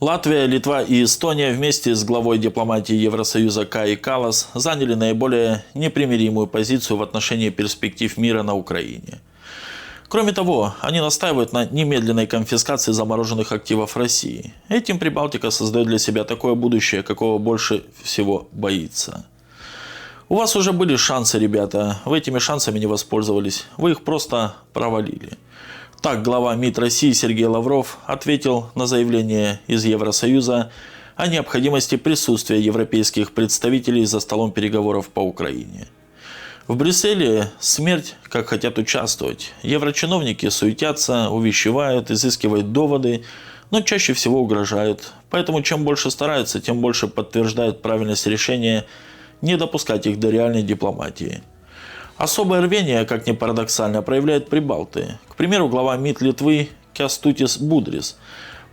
Латвия, Литва и Эстония вместе с главой дипломатии Евросоюза Каи Каллас заняли наиболее непримиримую позицию в отношении перспектив мира на Украине. Кроме того, они настаивают на немедленной конфискации замороженных активов России. Этим Прибалтика создает для себя такое будущее, какого больше всего боится. У вас уже были шансы, ребята. Вы этими шансами не воспользовались. Вы их просто провалили. Так глава МИД России Сергей Лавров ответил на заявление из Евросоюза о необходимости присутствия европейских представителей за столом переговоров по Украине. В Брюсселе смерть, как хотят участвовать. Еврочиновники суетятся, увещевают, изыскивают доводы, но чаще всего угрожают. Поэтому чем больше стараются, тем больше подтверждают правильность решения не допускать их до реальной дипломатии. Особое рвение, как ни парадоксально, проявляют прибалты. К примеру, глава МИД Литвы Кястутис Будрис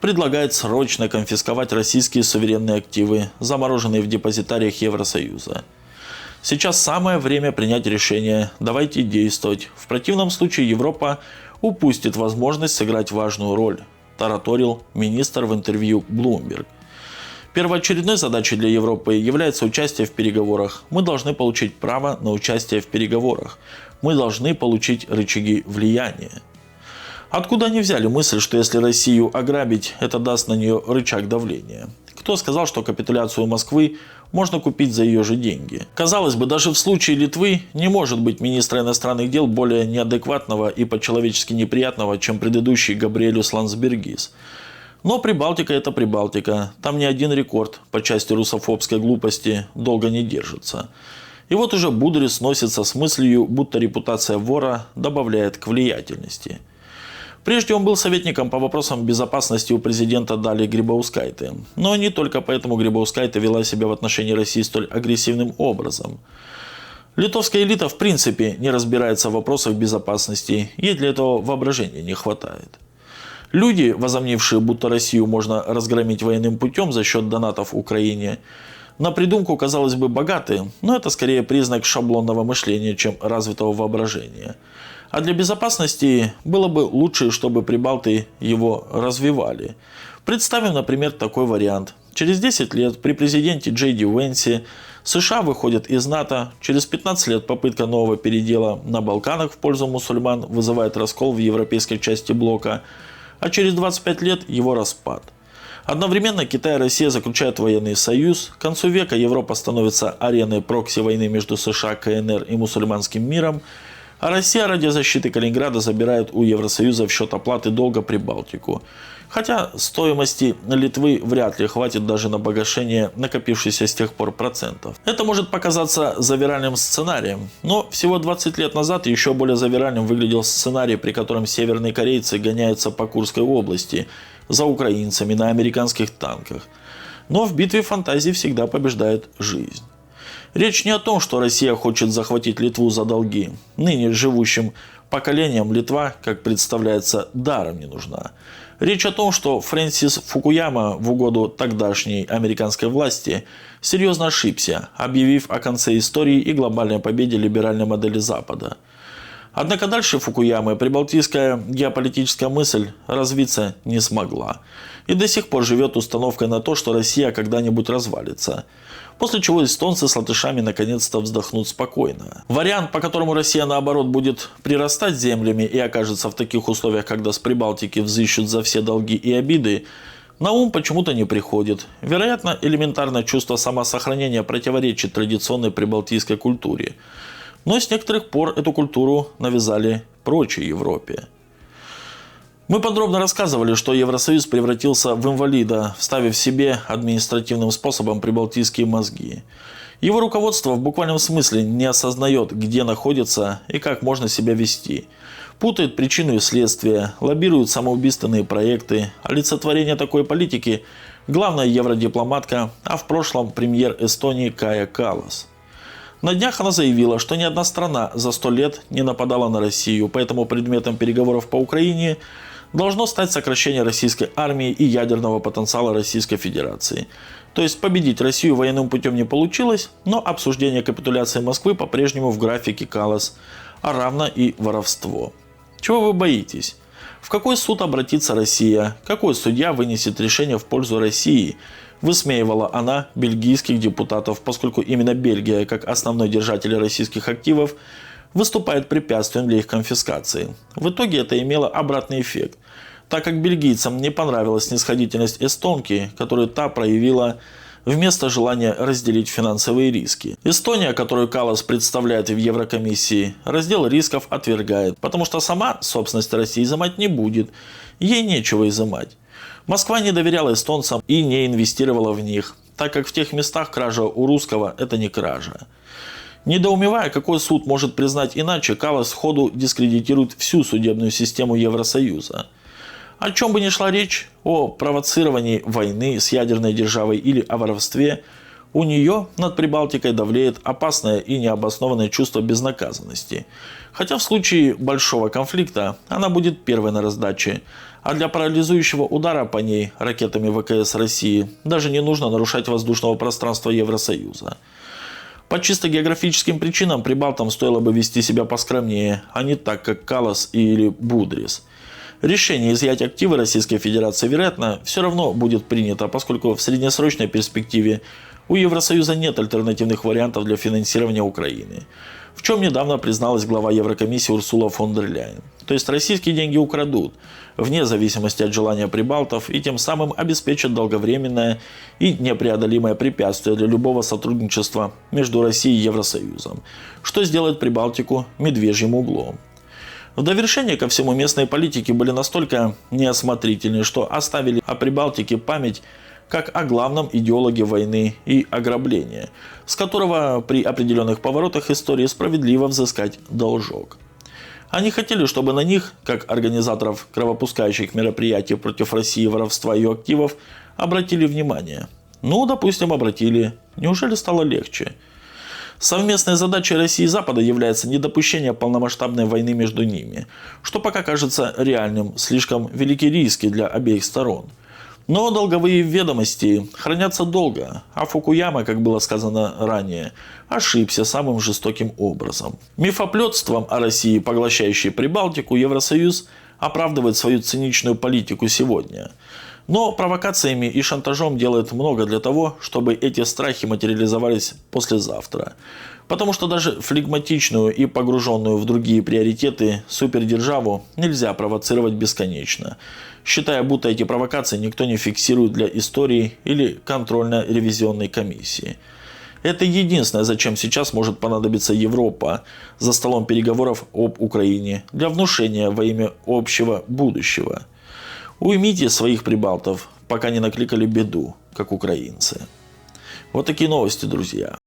предлагает срочно конфисковать российские суверенные активы, замороженные в депозитариях Евросоюза. Сейчас самое время принять решение, давайте действовать. В противном случае Европа упустит возможность сыграть важную роль, тараторил министр в интервью Bloomberg. Первоочередной задачей для Европы является участие в переговорах. Мы должны получить право на участие в переговорах. Мы должны получить рычаги влияния. Откуда они взяли мысль, что если Россию ограбить, это даст на нее рычаг давления? Кто сказал, что капитуляцию Москвы можно купить за ее же деньги? Казалось бы, даже в случае Литвы не может быть министра иностранных дел более неадекватного и по-человечески неприятного, чем предыдущий Габриэлюс Лансбергис. Но Прибалтика – это Прибалтика. Там ни один рекорд по части русофобской глупости долго не держится. И вот уже Будрис носится с мыслью, будто репутация вора добавляет к влиятельности. Прежде он был советником по вопросам безопасности у президента Дали Грибаускайте. Но не только поэтому Грибаускайте вела себя в отношении России столь агрессивным образом. Литовская элита в принципе не разбирается в вопросах безопасности, ей для этого воображения не хватает. Люди, возомнившие, будто Россию можно разгромить военным путем за счет донатов Украине, на придумку, казалось бы, богаты, но это скорее признак шаблонного мышления, чем развитого воображения. А для безопасности было бы лучше, чтобы прибалты его развивали. Представим, например, такой вариант. Через 10 лет при президенте Джей Ди Венсе США выходят из НАТО, через 15 лет попытка нового передела на Балканах в пользу мусульман вызывает раскол в европейской части блока, а через 25 лет его распад. Одновременно Китай и Россия заключают военный союз, к концу века Европа становится ареной прокси-войны между США, КНР и мусульманским миром, а Россия ради защиты Калининграда забирает у Евросоюза в счет оплаты долга Прибалтику. Хотя стоимости Литвы вряд ли хватит даже на погашение накопившихся с тех пор процентов. Это может показаться завиральным сценарием, но всего 20 лет назад еще более завиральным выглядел сценарий, при котором северные корейцы гоняются по Курской области за украинцами на американских танках. Но в битве фантазий всегда побеждает жизнь. Речь не о том, что Россия хочет захватить Литву за долги. Ныне живущим поколениям Литва, как представляется, даром не нужна. Речь о том, что Фрэнсис Фукуяма в угоду тогдашней американской власти серьезно ошибся, объявив о конце истории и глобальной победе либеральной модели Запада. Однако дальше Фукуямы прибалтийская геополитическая мысль развиться не смогла. И до сих пор живет установкой на то, что Россия когда-нибудь развалится. После чего эстонцы с латышами наконец-то вздохнут спокойно. Вариант, по которому Россия наоборот будет прирастать землями и окажется в таких условиях, когда с Прибалтики взыщут за все долги и обиды, на ум почему-то не приходит. Вероятно, элементарное чувство самосохранения противоречит традиционной прибалтийской культуре. Но с некоторых пор эту культуру навязали прочей Европе. Мы подробно рассказывали, что Евросоюз превратился в инвалида, вставив себе административным способом прибалтийские мозги. Его руководство в буквальном смысле не осознает, где находится и как можно себя вести. Путает причину и следствие, лоббирует самоубийственные проекты. Олицетворение такой политики – главная евродипломатка, а в прошлом премьер Эстонии Кая Каллас. На днях она заявила, что ни одна страна за 100 лет не нападала на Россию, поэтому предметом переговоров по Украине должно стать сокращение российской армии и ядерного потенциала Российской Федерации. То есть победить Россию военным путем не получилось, но обсуждение капитуляции Москвы по-прежнему в графике Каллас, а равно и воровство. Чего вы боитесь? В какой суд обратится Россия? Какой судья вынесет решение в пользу России? Высмеивала она бельгийских депутатов, поскольку именно Бельгия, как основной держатель российских активов, выступает препятствием для их конфискации. В итоге это имело обратный эффект, так как бельгийцам не понравилась снисходительность эстонки, которую та проявила вместо желания разделить финансовые риски. Эстония, которую Каллас представляет в Еврокомиссии, раздел рисков отвергает, потому что сама собственность России изымать не будет, ей нечего изымать. Москва не доверяла эстонцам и не инвестировала в них, так как в тех местах кража у русского – это не кража. Недоумевая, какой суд может признать иначе, Каллас сходу дискредитирует всю судебную систему Евросоюза. О чем бы ни шла речь, о провоцировании войны с ядерной державой или о воровстве, у нее над Прибалтикой давлеет опасное и необоснованное чувство безнаказанности. Хотя в случае большого конфликта она будет первой на раздаче, а для парализующего удара по ней ракетами ВКС России даже не нужно нарушать воздушного пространства Евросоюза. По чисто географическим причинам прибалтам стоило бы вести себя поскромнее, а не так, как Каллас или Будрис. Решение изъять активы Российской Федерации, вероятно, все равно будет принято, поскольку в среднесрочной перспективе у Евросоюза нет альтернативных вариантов для финансирования Украины, в чем недавно призналась глава Еврокомиссии Урсула фон дер Ляйен. То есть российские деньги украдут, вне зависимости от желания прибалтов, и тем самым обеспечат долговременное и непреодолимое препятствие для любого сотрудничества между Россией и Евросоюзом, что сделает Прибалтику медвежьим углом. В довершение ко всему местные политики были настолько неосмотрительны, что оставили о Прибалтике память как о главном идеологе войны и ограбления, с которого при определенных поворотах истории справедливо взыскать должок. Они хотели, чтобы на них, как организаторов кровопускающих мероприятий против России, воровства ее активов, обратили внимание. Ну, допустим, обратили. Неужели стало легче? Совместной задачей России и Запада является недопущение полномасштабной войны между ними, что пока кажется реальным, слишком велики риски для обеих сторон. Но долговые ведомости хранятся долго, а Фукуяма, как было сказано ранее, ошибся самым жестоким образом. Мифоплетством о России, поглощающей Прибалтику, Евросоюз оправдывает свою циничную политику сегодня. Но провокациями и шантажом делает много для того, чтобы эти страхи материализовались послезавтра. Потому что даже флегматичную и погруженную в другие приоритеты супердержаву нельзя провоцировать бесконечно, считая, будто эти провокации никто не фиксирует для истории или контрольно-ревизионной комиссии. Это единственное, зачем сейчас может понадобиться Европа за столом переговоров об Украине для внушения во имя общего будущего. Уймите своих прибалтов, пока не накликали беду, как украинцы. Вот такие новости, друзья.